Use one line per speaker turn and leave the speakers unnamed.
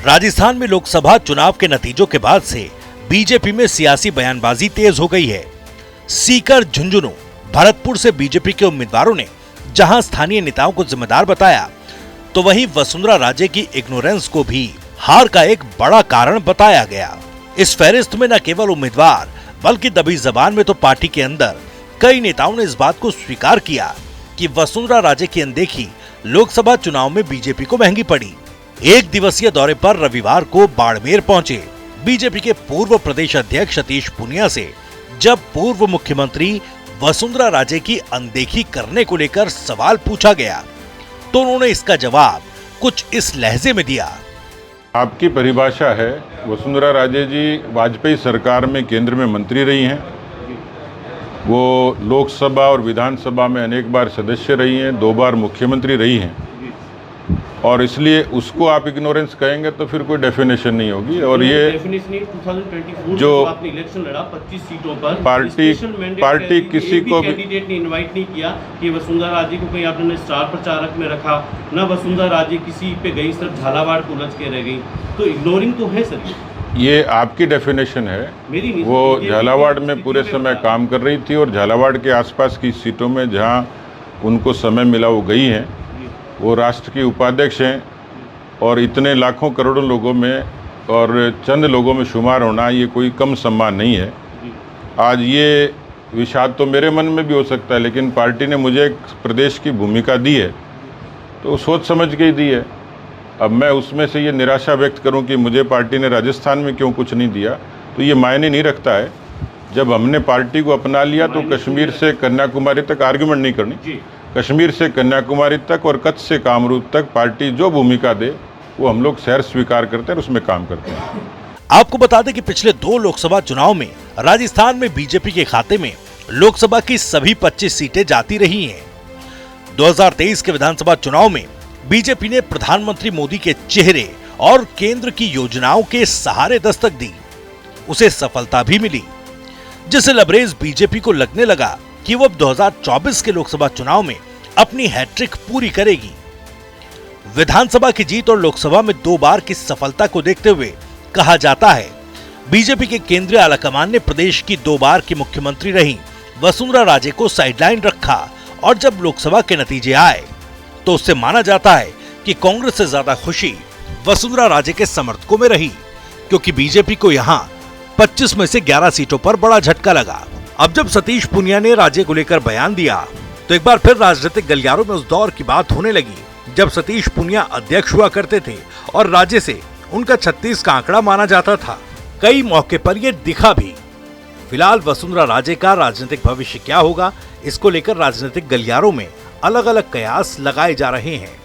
राजस्थान में लोकसभा चुनाव के नतीजों के बाद से बीजेपी में सियासी बयानबाजी तेज हो गई है। सीकर, झुंझुनू, भरतपुर से बीजेपी के उम्मीदवारों ने जहां स्थानीय नेताओं को जिम्मेदार बताया, तो वहीं वसुंधरा राजे की इग्नोरेंस को भी हार का एक बड़ा कारण बताया गया। इस फहरिस्त में न केवल उम्मीदवार बल्कि दबी जबान में तो पार्टी के अंदर कई नेताओं ने इस बात को स्वीकार किया कि वसुंधरा राजे की अनदेखी लोकसभा चुनाव में बीजेपी को महंगी पड़ी। एक दिवसीय दौरे पर रविवार को बाड़मेर पहुंचे बीजेपी के पूर्व प्रदेश अध्यक्ष सतीश पूनिया से जब पूर्व मुख्यमंत्री वसुंधरा राजे की अनदेखी करने को लेकर सवाल पूछा गया, तो उन्होंने इसका जवाब कुछ इस लहजे में दिया।
आपकी परिभाषा है, वसुंधरा राजे जी वाजपेयी सरकार में केंद्र में मंत्री रही हैं, वो लोकसभा और विधानसभा में अनेक बार सदस्य रही हैं, 2 बार मुख्यमंत्री रही हैं, और इसलिए उसको आप इग्नोरेंस कहेंगे तो फिर कोई डेफिनेशन नहीं होगी। और ये
2024
जो
आपने इलेक्शन लड़ा 25 सीटों पर,
पार्टी किसी को भी
कैंडिडेट ने इनवाइट नहीं किया कि वसुंधरा राजे को कहीं आपने स्टार प्रचारक में रखा, न वसुंधरा राजे किसी पे गई, सिर्फ झालावाड़ को उलझ के रह गई, तो इग्नोरिंग तो है सर।
ये आपकी डेफिनेशन है। वो झालावाड़ में पूरे समय काम कर रही थी और झालावाड़ के आसपास की सीटों में जहाँ उनको समय मिला वो गई हैं। वो राष्ट्र की उपाध्यक्ष हैं और इतने लाखों करोड़ों लोगों में और चंद लोगों में शुमार होना ये कोई कम सम्मान नहीं है। आज ये विषाद तो मेरे मन में भी हो सकता है, लेकिन पार्टी ने मुझे एक प्रदेश की भूमिका दी है तो सोच समझ के ही दी है। अब मैं उसमें से ये निराशा व्यक्त करूं कि मुझे पार्टी ने राजस्थान में क्यों कुछ नहीं दिया, तो ये मायने नहीं रखता है। जब हमने पार्टी को अपना लिया तो कश्मीर से कन्याकुमारी तक आर्ग्यूमेंट नहीं करनी, कश्मीर से कन्याकुमारी तक और कच्छ से कामरूप तक पार्टी जो भूमिका दे वो हम लोग सहर्ष स्वीकार करते हैं और उसमें काम करते हैं।
आपको बता दें कि पिछले 2 लोकसभा चुनाव में राजस्थान में बीजेपी के खाते में लोकसभा की सभी 25 सीटें जाती रही हैं। 2023 के विधानसभा चुनाव में बीजेपी ने प्रधानमंत्री मोदी के चेहरे और केंद्र की योजनाओं के सहारे दस्तक दी। उसे सफलता भी मिली, जिससे लबरेज बीजेपी को लगने लगा कि वो अब 2024 के लोकसभा चुनाव में अपनी हैट्रिक पूरी करेगी। विधानसभा की जीत और लोकसभा में 2 बार की सफलता को देखते हुए कहा जाता है, बीजेपी के केंद्रीय आलाकमान ने प्रदेश की 2 बार की मुख्यमंत्री रही वसुंधरा राजे को साइडलाइन रखा, और जब लोकसभा के नतीजे आए तो उससे माना जाता है कि कांग्रेस से ज्यादा खुशी वसुंधरा राजे के समर्थकों में रही, क्योंकि बीजेपी को यहां 25 में से 11 सीटों पर बड़ा झटका लगा। अब जब सतीश पूनिया ने राजे को लेकर बयान दिया तो एक बार फिर राजनीतिक गलियारों में उस दौर की बात होने लगी जब सतीश पूनिया अध्यक्ष हुआ करते थे और राज्य से उनका 36 का आंकड़ा माना जाता था। कई मौके पर यह दिखा भी। फिलहाल वसुंधरा राजे का राजनीतिक भविष्य क्या होगा, इसको लेकर राजनीतिक गलियारों में अलग अलग कयास लगाए जा रहे हैं।